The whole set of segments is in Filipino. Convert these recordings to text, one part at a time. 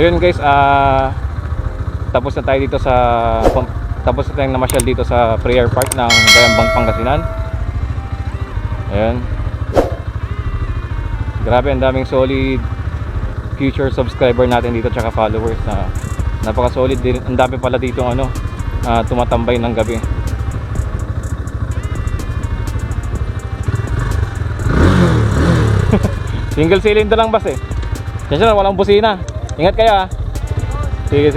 yun guys, tapos na tayo dito sa tapos na tayong namasyal dito sa prayer park ng Bayambang, Pangasinan. Ayan. Grabe, ang daming solid future subscriber natin dito tsaka followers na napaka solid din. Ang dami pala dito tumatambay ng gabi. Single cylinder lang bas eh. Kasi na walang busina. Ingat kayo ha. Sige.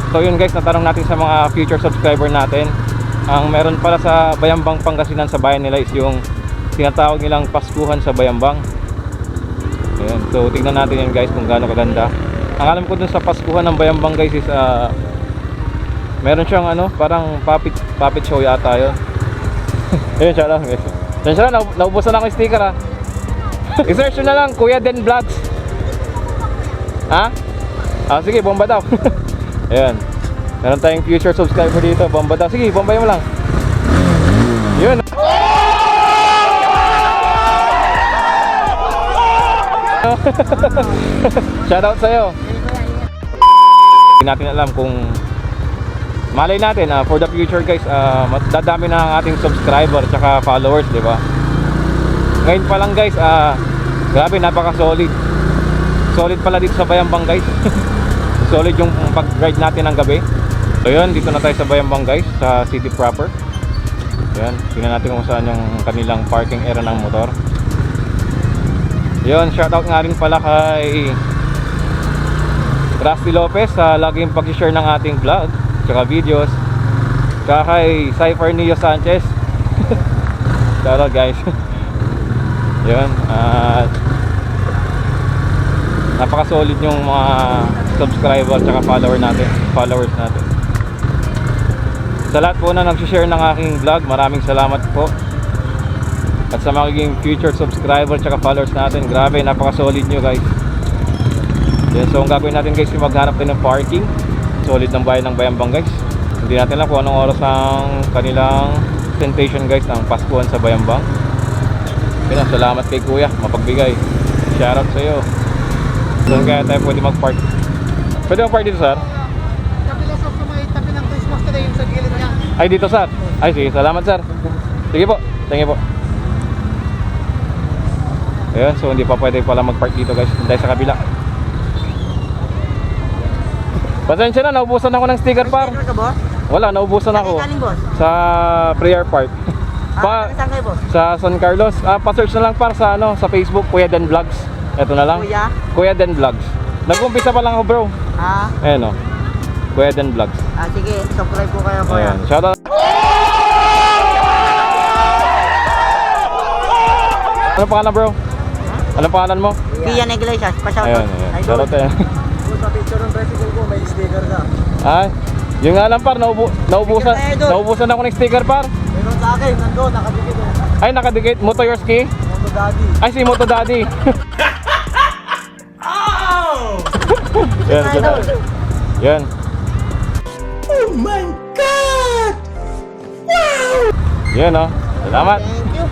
So yun guys, natanong natin sa mga future subscriber natin. Ang meron pala sa Bayambang, Pangasinan sa bayan nila is yung tinatawag nilang Paskuhan sa Bayambang. Ayan, so tingnan natin yan guys kung gaano kaganda. Ang alam ko dun sa Paskuhan ng Bayambang guys is meron siyang parang puppet show yata yun. Ayun siya lang guys. Yan siya lang, naubusan ako yung sticker ha. I-search na lang, Kuya Den Vlogs. Ha? Sige, bomba daw. Ayan. Meron tayong future subscriber dito, bomba daw. Sige, bombay mo lang. Yun. Shoutout sa'yo. Hindi natin alam kung malay natin for the future guys, dadami na ang ating subscriber at followers, di ba? Ngayon pa lang guys, grabe, napaka solid pala dito sa Bayambang guys. Solid yung pag-ride natin ng gabi. So yun, dito na tayo sa Bayambang guys, sa city proper. Ayan, tingnan natin kung saan yung kanilang parking area ng motor. Yun, shoutout nga rin pala kay Rusty Lopez sa laging pag-share ng ating vlog tsaka videos, tsaka kay Cypher Neo Sanchez. Shoutout guys. Yun, napaka solid yung mga subscriber tsaka followers natin. Sa lahat po na nag-share ng aking vlog, maraming salamat po. At sa magiging future subscriber tsaka followers natin, grabe, napaka solid nyo guys. Yan, so ang gagawin natin guys, yung maghanap din ng parking solid ng bayan ng Bayambang guys. Hindi natin lang kung anong oras ang kanilang presentation guys ng Paskuhan sa Bayambang. Yun, salamat kay kuya, mapagbigay. Shoutout sa iyo. Doon kaya tayo pwede mag-park. Pwede mag-park dito sir? Tabi ng Christmas today yung sa gilid niya. Ay dito sir? Ay sige, salamat sir. Sige po, thank you po. Ayun, so hindi pa pwede pala mag-park dito guys, dahil sa kabila. Pasensya na, naubusan ako ng sticker par. Sticker ka boss? Wala, naubusan ako. Kaling boss? Sa prayer park. Saan kayo boss? Sa San Carlos. Pa-search na lang par sa sa Facebook, Kuya Den Vlogs. Ito na lang. Kuya Den Vlogs. Nag-umpisa pa lang ako bro. Ayan o. Kuya Den Vlogs. Sige, subscribe po kayo kuya. Ayan, shoutout. Ano pangalan bro? Anong pangalan mo? Kian Iglesias, pa-shoutout. Ayan, shoutout tayo. Sa picture ng tricycle ko, may sticker ka. Ay, yun nga lang par, naubusan ako ng sticker par. Meron sa akin, nandun, nakadikit. Ay, nakadikit, Moto Your Ski? Moto Daddy. Ay, si Moto Daddy. Yan, yan. Oh my God! Wow! Yan o, salamat. Thank you.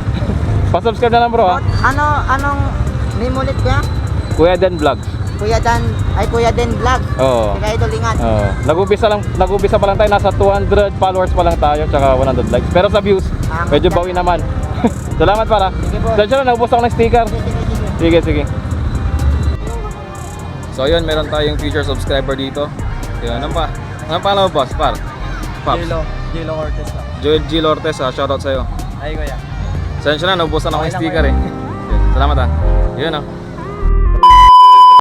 Pa-subscribe na lang bro ha. Anong name ulit kuya? Kuya Den Vlogs. Kuya Den Vlog. Oo. Kaya idol ingat. Oo. Nag-umpisa pa lang tayo, nasa 200 followers pa lang tayo, tsaka 100 likes. Pero sa views, medyo bawi naman. Salamat para. Sige po. Diyan na, naubos ako ng sticker. Sige. So ayun, meron tayong future subscriber dito. Yan, ano pa? Ano pa mo boss? Pops. Gilo Ortiz na. Joel G. Lortes, shoutout sa'yo. Ay kuya. Sensya na, naubusan ako ng sticker eh. Yan, salamat ha. Yun